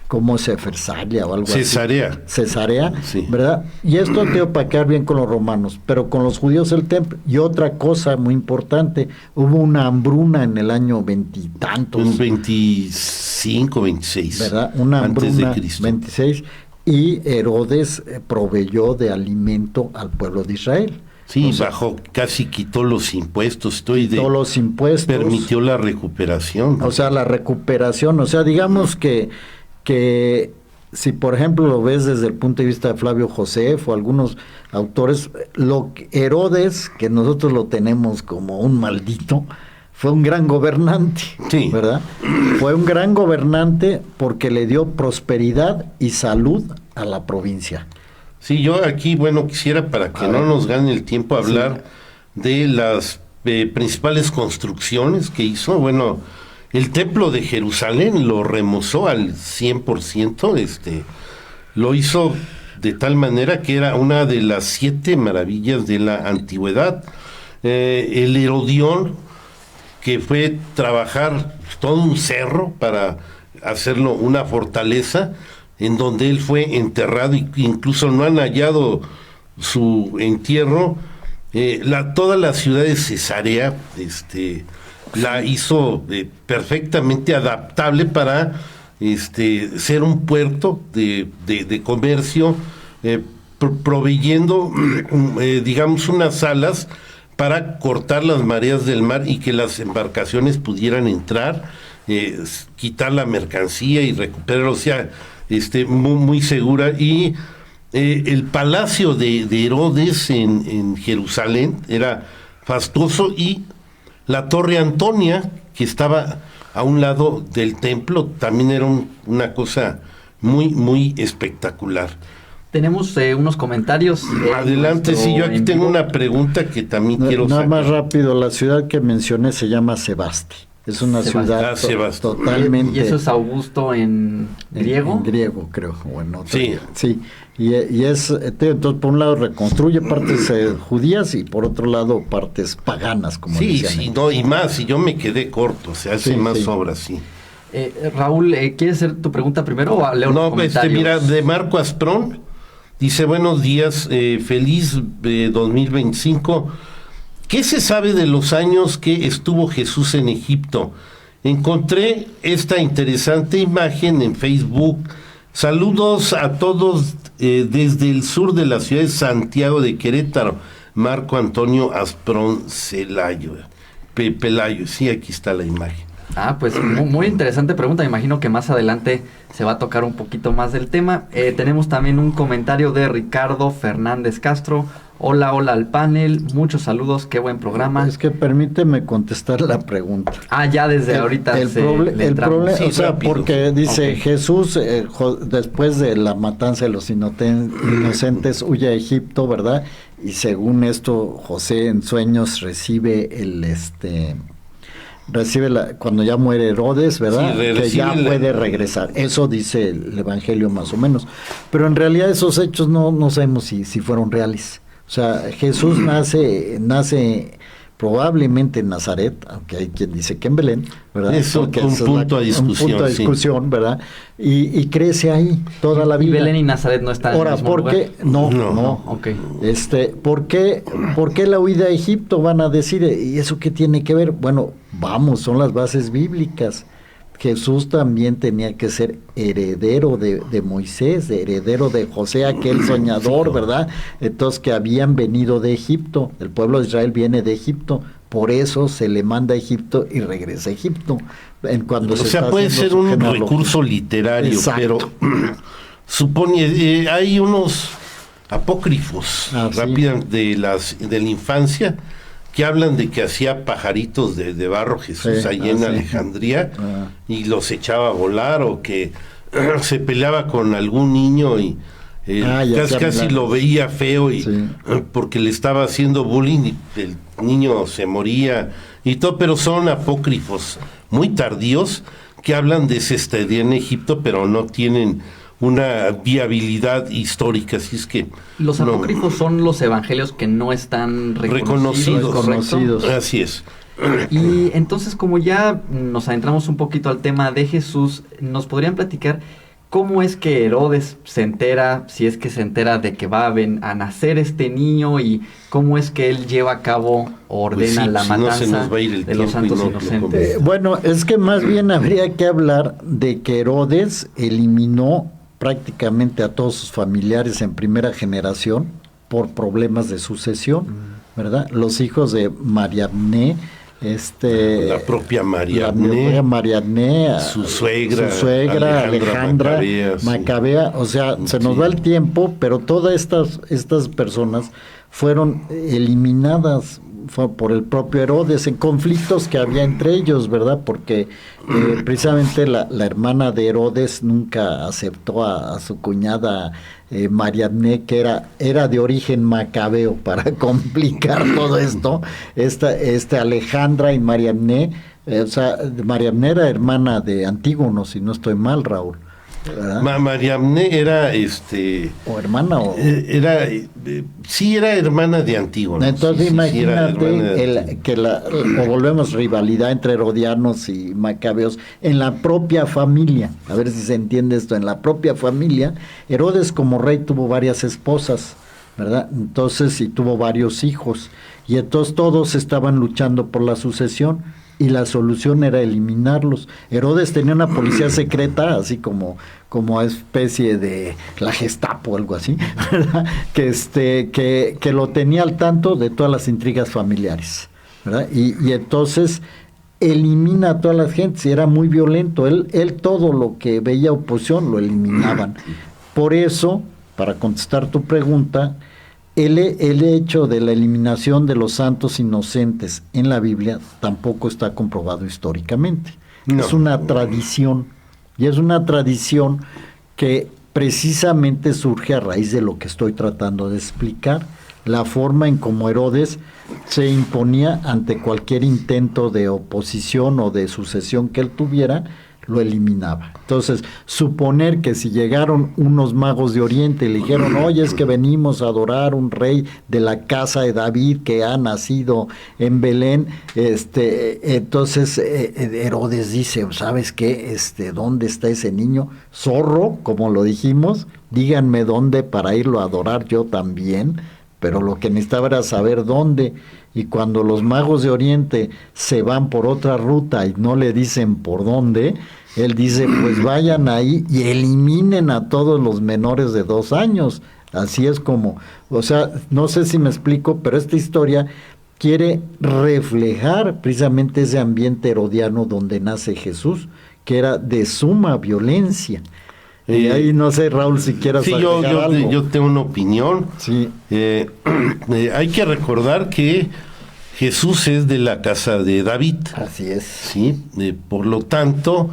Speaker 1: como Cefersalia o algo
Speaker 2: Cesarea.
Speaker 1: así. Cesarea,
Speaker 2: sí.
Speaker 1: ¿Verdad? Y esto dio para quedar bien con los romanos, pero con los judíos el templo. Y otra cosa muy importante, hubo una hambruna en el año veintitantos.
Speaker 2: Un 25, 26.
Speaker 1: ¿Verdad? Una hambruna
Speaker 2: antes de Cristo.
Speaker 1: 26. Y Herodes proveyó de alimento al pueblo de Israel.
Speaker 2: Sí, casi quitó los impuestos.
Speaker 1: Los impuestos.
Speaker 2: Permitió la recuperación.
Speaker 1: O sea, la recuperación. O sea, digamos que si por ejemplo lo ves desde el punto de vista de Flavio Josef o algunos autores, Herodes, que nosotros lo tenemos como un maldito, fue un gran gobernante,
Speaker 2: sí.
Speaker 1: ¿Verdad? Fue un gran gobernante porque le dio prosperidad y salud a la provincia.
Speaker 2: Sí, yo aquí, bueno, quisiera para que no nos gane el tiempo hablar de las principales construcciones que hizo. Bueno, el templo de Jerusalén lo remozó al 100%, lo hizo de tal manera que era una de las 7 maravillas de la antigüedad. El Herodión, que fue trabajar todo un cerro para hacerlo una fortaleza, en donde él fue enterrado, incluso no han hallado su entierro. Toda la ciudad de Cesarea la hizo perfectamente adaptable para ser un puerto de comercio, proveyendo digamos unas alas para cortar las mareas del mar y que las embarcaciones pudieran entrar, quitar la mercancía y recuperar, o sea, muy, muy segura. Y el palacio de Herodes en Jerusalén era fastuoso, y la Torre Antonia, que estaba a un lado del templo, también era una cosa muy, muy espectacular.
Speaker 3: Tenemos unos comentarios.
Speaker 2: Adelante, sí, yo aquí tengo una pregunta que también quiero
Speaker 1: sacar. Nada más rápido, la ciudad que mencioné se llama Sebaste. Es una ciudad totalmente...
Speaker 3: ¿Y eso es Augusto en griego?
Speaker 1: En griego, creo, o en otro.
Speaker 2: Sí.
Speaker 1: Sí, y es, entonces, por un lado reconstruye partes judías y por otro lado partes paganas, como decían.
Speaker 2: Sí, no, y más, y yo me quedé corto, se hace más obras, sí.
Speaker 3: Raúl, ¿quieres hacer tu pregunta primero o leo los comentarios?
Speaker 2: Mira, de Marco Asprón, dice, buenos días, feliz 2025. ¿Qué se sabe de los años que estuvo Jesús en Egipto? Encontré esta interesante imagen en Facebook. Saludos a todos desde el sur de la ciudad de Santiago de Querétaro. Marco Antonio Asprón Pelayo. Pelayo, sí, aquí está la imagen.
Speaker 3: Pues muy interesante pregunta. Me imagino que más adelante se va a tocar un poquito más del tema. Tenemos también un comentario de Ricardo Fernández Castro. Hola al panel, muchos saludos, qué buen programa.
Speaker 1: Es que permíteme contestar la pregunta.
Speaker 3: Ya desde ahorita
Speaker 1: el problema,
Speaker 2: sí,
Speaker 1: o sea,
Speaker 2: rápido.
Speaker 1: porque dice Jesús, después de la matanza de los inocentes, huye a Egipto, ¿verdad? Y según esto, José en sueños recibe cuando ya muere Herodes, ¿verdad?
Speaker 2: Sí,
Speaker 1: que ya puede regresar. Eso dice el Evangelio más o menos. Pero en realidad esos hechos no sabemos si fueron reales. O sea, Jesús nace probablemente en Nazaret, aunque hay quien dice que en Belén, ¿verdad?
Speaker 2: Es un punto de discusión,
Speaker 1: ¿verdad? Y crece ahí toda la vida.
Speaker 3: ¿Y Belén y Nazaret no están en el mismo lugar?
Speaker 1: No.
Speaker 3: Okay.
Speaker 1: ¿Por qué la huida a Egipto? Van a decir, ¿y eso qué tiene que ver? Bueno, son las bases bíblicas. Jesús también tenía que ser heredero de Moisés, heredero de José, aquel soñador, ¿verdad? Entonces, que habían venido de Egipto. El pueblo de Israel viene de Egipto. Por eso se le manda a Egipto y regresa a Egipto.
Speaker 2: Puede ser un recurso literario. Exacto. Pero supone, hay unos apócrifos rápidamente de la infancia que hablan de que hacía pajaritos de barro Jesús allí en Alejandría y los echaba a volar, o que se peleaba con algún niño y casi lo veía feo porque le estaba haciendo bullying y el niño se moría y todo, pero son apócrifos muy tardíos que hablan de ese estadio en Egipto, pero no tienen una viabilidad histórica, así es que...
Speaker 3: Los apócrifos son los evangelios que no están reconocidos.
Speaker 2: Así es.
Speaker 3: Y entonces, como ya nos adentramos un poquito al tema de Jesús, ¿nos podrían platicar cómo es que Herodes se entera, si es que se entera de que va a nacer este niño, y cómo es que él lleva a cabo o ordena la matanza de los santos inocentes?
Speaker 1: Bueno, es que más bien habría que hablar de que Herodes eliminó prácticamente a todos sus familiares en primera generación por problemas de sucesión, ¿verdad? Los hijos de Mariamné,
Speaker 2: la propia Mariamné, su suegra Alejandra
Speaker 1: Macabea, o sea, se nos va el tiempo, pero todas estas personas fueron eliminadas por el propio Herodes en conflictos que había entre ellos, ¿verdad? Porque precisamente la hermana de Herodes nunca aceptó a su cuñada Mariamné, que era de origen macabeo, para complicar todo esto. Alejandra y Mariamné, Mariamné era hermana de Antígono, si no estoy mal, Raúl.
Speaker 2: Mariamné era
Speaker 1: o hermana
Speaker 2: era hermana de Antígono.
Speaker 1: Entonces imagínate volvemos rivalidad entre herodianos y macabeos en la propia familia. A ver si se entiende esto. En la propia familia, Herodes como rey tuvo varias esposas, ¿verdad? Entonces, y tuvo varios hijos, y entonces todos estaban luchando por la sucesión, y la solución era eliminarlos. Herodes tenía una policía secreta, así como especie de la Gestapo o algo así, ¿verdad? Que lo tenía al tanto de todas las intrigas familiares, ¿verdad? Y entonces elimina a todas las gentes, y era muy violento. Él todo lo que veía oposición lo eliminaban. Por eso, para contestar tu pregunta, el hecho de la eliminación de los santos inocentes en la Biblia tampoco está comprobado históricamente. No. Es una tradición, y es una tradición que precisamente surge a raíz de lo que estoy tratando de explicar, la forma en cómo Herodes se imponía ante cualquier intento de oposición o de sucesión que él tuviera, lo eliminaba. Entonces, suponer que si llegaron unos magos de Oriente y le dijeron, oye, es que venimos a adorar un rey de la casa de David que ha nacido en Belén, entonces Herodes dice, ¿sabes qué? ¿Dónde está ese niño? Zorro, como lo dijimos, díganme dónde para irlo a adorar yo también. Pero lo que necesitaba era saber dónde, y cuando los magos de Oriente se van por otra ruta y no le dicen por dónde, él dice, pues vayan ahí y eliminen a todos los menores de 2 años. Así es como, o sea, no sé si me explico, pero esta historia quiere reflejar precisamente ese ambiente herodiano donde nace Jesús, que era de suma violencia. Y ahí no sé, Raúl, si quieras agregar algo.
Speaker 2: Yo tengo una opinión.
Speaker 1: Sí.
Speaker 2: Hay que recordar que Jesús es de la casa de David.
Speaker 1: Así es.
Speaker 2: Sí, por lo tanto,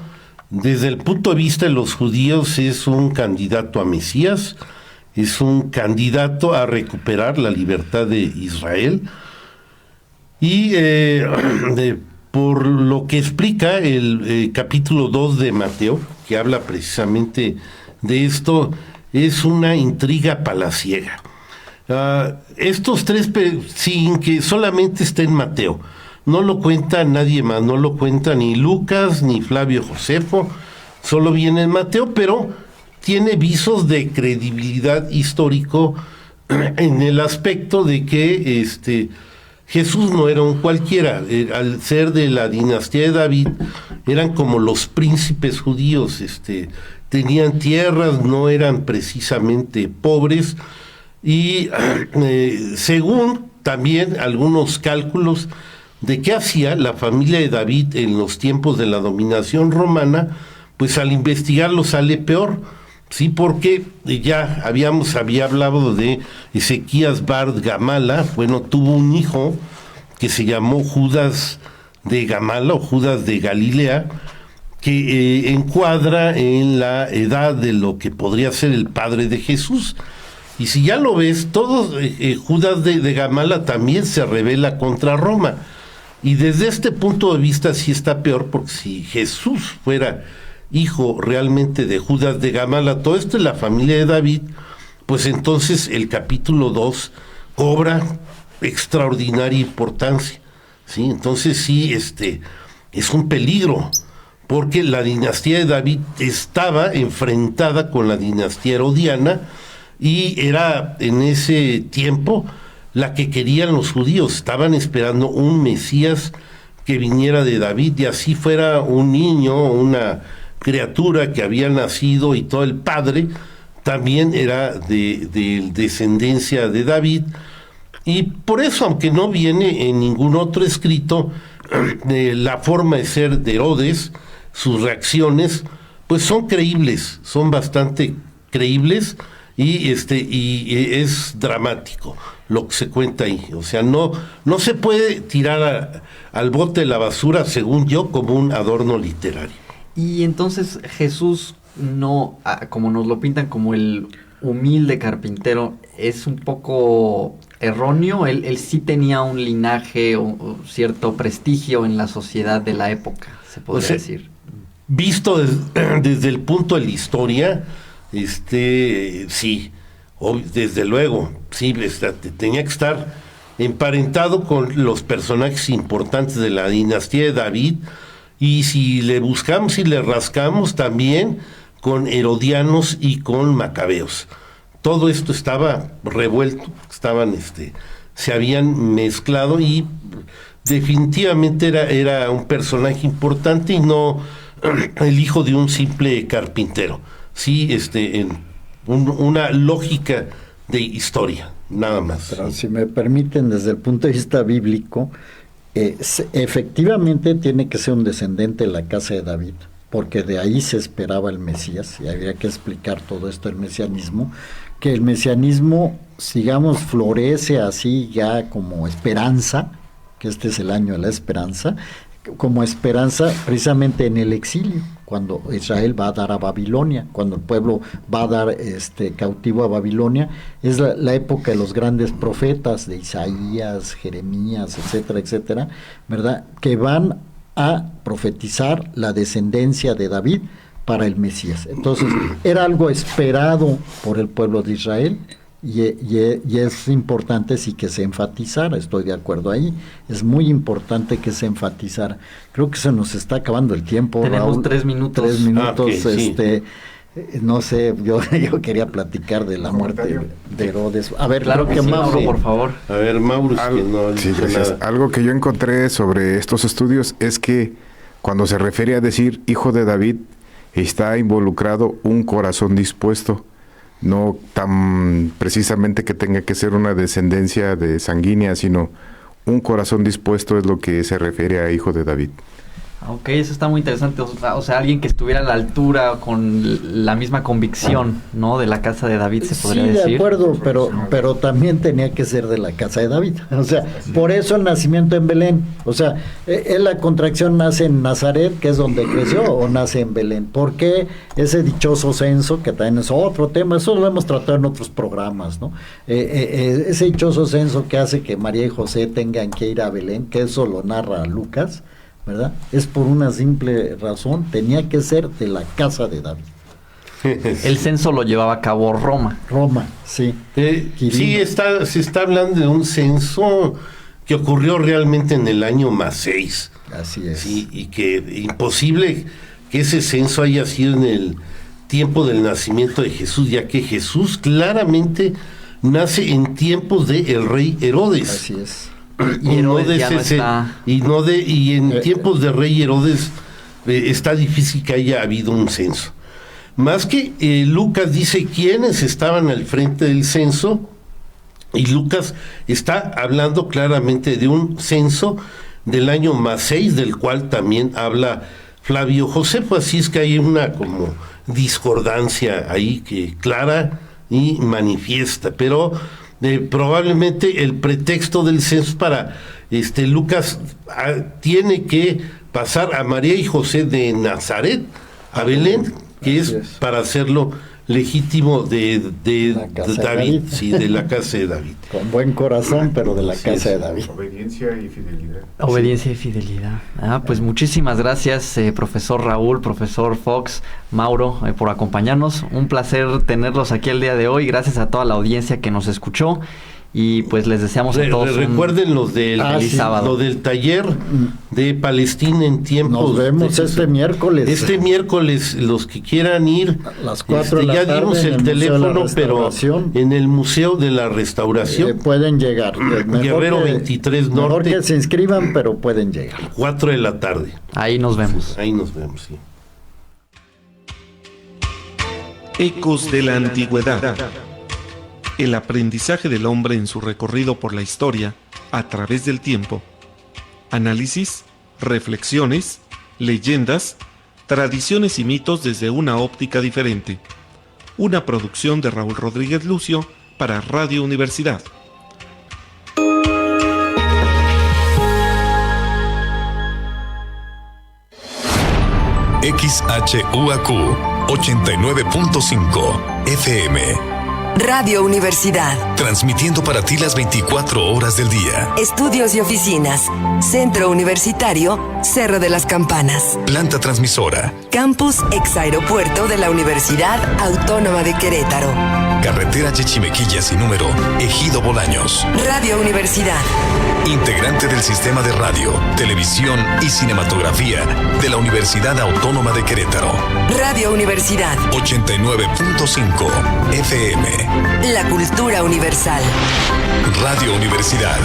Speaker 2: desde el punto de vista de los judíos es un candidato a Mesías, es un candidato a recuperar la libertad de Israel. Y por lo que explica el capítulo 2 de Mateo, que habla precisamente de esto, es una intriga palaciega. Estos tres, sin que solamente esté en Mateo, no lo cuenta nadie más, no lo cuenta ni Lucas ni Flavio Josefo, solo viene en Mateo, pero tiene visos de credibilidad histórico en el aspecto de que Jesús no era un cualquiera, al ser de la dinastía de David, eran como los príncipes judíos, tenían tierras, no eran precisamente pobres, y según también algunos cálculos de qué hacía la familia de David en los tiempos de la dominación romana, pues al investigarlo sale peor, sí, porque ya había hablado de Ezequías Bar Gamala. Bueno, tuvo un hijo que se llamó Judas de Gamala o Judas de Galilea, que encuadra en la edad de lo que podría ser el padre de Jesús. Y si ya lo ves, Judas de Gamala también se rebela contra Roma. Y desde este punto de vista sí está peor, porque si Jesús fuera hijo realmente de Judas de Gamala, todo esto es la familia de David, pues entonces el capítulo 2 cobra extraordinaria importancia, ¿sí? Entonces sí, es un peligro, porque la dinastía de David estaba enfrentada con la dinastía herodiana, y era en ese tiempo la que querían los judíos, estaban esperando un Mesías que viniera de David, y así fuera un niño, una criatura que había nacido, y todo el padre también era de descendencia de David. Y por eso, aunque no viene en ningún otro escrito, la forma de ser de Herodes, sus reacciones, pues son creíbles, son bastante creíbles, y es dramático lo que se cuenta ahí. O sea, no se puede tirar al bote de la basura, según yo, como un adorno literario.
Speaker 3: Y entonces Jesús no, como nos lo pintan como el humilde carpintero, es un poco erróneo. Él sí tenía un linaje o cierto prestigio en la sociedad de la época, se podría decir.
Speaker 2: Visto desde el punto de la historia, sí, desde luego, sí, tenía que estar emparentado con los personajes importantes de la dinastía de David, y si le buscamos y le rascamos, también con herodianos y con macabeos. Todo esto estaba revuelto, se habían mezclado, y definitivamente era un personaje importante y no el hijo de un simple carpintero. Sí, en una lógica de historia, nada más.
Speaker 1: Pero si me permiten, desde el punto de vista bíblico, efectivamente tiene que ser un descendente de la casa de David, porque de ahí se esperaba el Mesías, y habría que explicar todo esto del mesianismo, que el mesianismo, digamos, florece así ya como esperanza, que este es el año de la esperanza, como esperanza precisamente en el exilio, cuando Israel va a dar a Babilonia, cuando el pueblo va a dar cautivo a Babilonia, es la época de los grandes profetas de Isaías, Jeremías, etcétera, etcétera, ¿verdad?, que van a profetizar la descendencia de David para el Mesías. Entonces, era algo esperado por el pueblo de Israel, y es importante sí que se enfatizara, estoy de acuerdo ahí, es muy importante que se enfatizara. Creo que se nos está acabando el tiempo.
Speaker 3: Tenemos
Speaker 1: Raúl,
Speaker 3: 3 minutos.
Speaker 1: 3 minutos,
Speaker 2: sí.
Speaker 1: No sé, yo quería platicar de la muerte de Herodes. A ver,
Speaker 3: claro que sí, Mauro, por favor.
Speaker 2: A ver, Mauro,
Speaker 6: sí, gracias. Algo que yo encontré sobre estos estudios es que cuando se refiere a decir hijo de David, está involucrado un corazón dispuesto. no tan precisamente que tenga que ser una descendencia de sanguínea, sino un corazón dispuesto, es lo que se refiere a hijo de David.
Speaker 3: Ok, eso está muy interesante. O sea, alguien que estuviera a la altura con la misma convicción, ¿no? De la casa de David, se podría decir.
Speaker 1: Sí, de acuerdo, pero también tenía que ser de la casa de David. O sea, por eso el nacimiento en Belén. O sea, la contracción nace en Nazaret, que es donde creció, o nace en Belén. ¿Por qué ese dichoso censo, que también es otro tema? Eso lo hemos tratado en otros programas, ¿no? Ese dichoso censo que hace que María y José tengan que ir a Belén, que eso lo narra Lucas, ¿verdad? Es por una simple razón, tenía que ser de la casa de David.
Speaker 3: El censo lo llevaba a cabo Roma.
Speaker 1: Roma, sí.
Speaker 2: Sí, se está hablando de un censo que ocurrió realmente en el año +6.
Speaker 1: Así es.
Speaker 2: Sí, y que imposible que ese censo haya sido en el tiempo del nacimiento de Jesús, ya que Jesús claramente nace en tiempos del rey Herodes.
Speaker 1: Así es.
Speaker 2: Y en tiempos de rey Herodes está difícil que haya habido un censo. Más que Lucas dice quiénes estaban al frente del censo, y Lucas está hablando claramente de un censo del año +6, del cual también habla Flavio Josefo, así es que hay una como discordancia ahí que clara y manifiesta, pero probablemente el pretexto del censo para Lucas tiene que pasar a María y José de Nazaret a Belén, que es para hacerlo legítimo de David, sí, de la casa de David.
Speaker 1: Con buen corazón, pero de la casa de David.
Speaker 6: Obediencia y fidelidad.
Speaker 3: Obediencia y fidelidad. Pues muchísimas gracias, profesor Raúl, profesor Fox, Mauro, por acompañarnos. Un placer tenerlos aquí el día de hoy. Gracias a toda la audiencia que nos escuchó. Y pues les deseamos a todos
Speaker 2: recuerden los del
Speaker 3: feliz sábado.
Speaker 2: Lo del taller de Palestina en tiempos.
Speaker 1: Nos vemos este miércoles.
Speaker 2: Este miércoles, los que quieran ir,
Speaker 1: a las 4 de la
Speaker 2: ya
Speaker 1: tarde,
Speaker 2: dimos el teléfono, pero en el Museo de la Restauración
Speaker 1: pueden llegar.
Speaker 2: Guerrero 23 Norte.
Speaker 1: Mejor que se inscriban, pero pueden llegar.
Speaker 2: 4 de la tarde.
Speaker 3: Ahí nos vemos.
Speaker 2: Ahí nos vemos, sí.
Speaker 7: Ecos de la Antigüedad. El aprendizaje del hombre en su recorrido por la historia a través del tiempo. Análisis, reflexiones, leyendas, tradiciones y mitos desde una óptica diferente. Una producción de Raúl Rodríguez Lucio para Radio Universidad.
Speaker 4: XHUAQ 89.5 FM.
Speaker 5: Radio Universidad.
Speaker 4: Transmitiendo para ti las 24 horas del día.
Speaker 5: Estudios y oficinas. Centro Universitario, Cerro de las Campanas.
Speaker 4: Planta transmisora.
Speaker 5: Campus Exaeropuerto de la Universidad Autónoma de Querétaro.
Speaker 4: Carretera Yechimequilla sin número, Ejido Bolaños.
Speaker 5: Radio Universidad.
Speaker 4: Integrante del Sistema de Radio, Televisión y Cinematografía de la Universidad Autónoma de Querétaro.
Speaker 5: Radio Universidad.
Speaker 4: 89.5 FM.
Speaker 5: La cultura universal.
Speaker 4: Radio Universidad.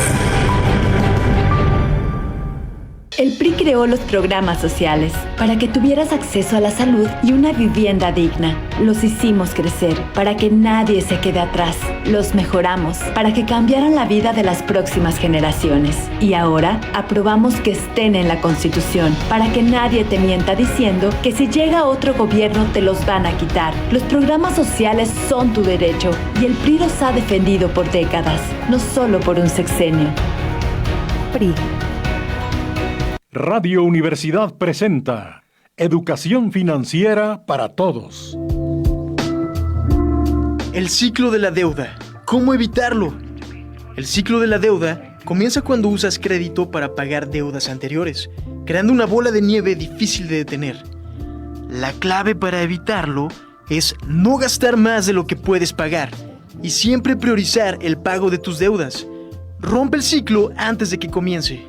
Speaker 8: El PRI creó los programas sociales para que tuvieras acceso a la salud y una vivienda digna. Los hicimos crecer para que nadie se quede atrás. Los mejoramos para que cambiaran la vida de las próximas generaciones. Y ahora aprobamos que estén en la Constitución para que nadie te mienta diciendo que si llega otro gobierno te los van a quitar. Los programas sociales son tu derecho y el PRI los ha defendido por décadas, no solo por un sexenio. PRI.
Speaker 9: Radio Universidad presenta Educación Financiera para Todos.
Speaker 10: El ciclo de la deuda. ¿Cómo evitarlo? El ciclo de la deuda comienza cuando usas crédito para pagar deudas anteriores, creando una bola de nieve difícil de detener. La clave para evitarlo es no gastar más de lo que puedes pagar y siempre priorizar el pago de tus deudas. Rompe el ciclo antes de que comience.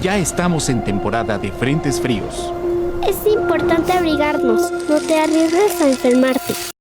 Speaker 11: Ya estamos en temporada de frentes fríos.
Speaker 12: Es importante abrigarnos, no te arriesgues a enfermarte.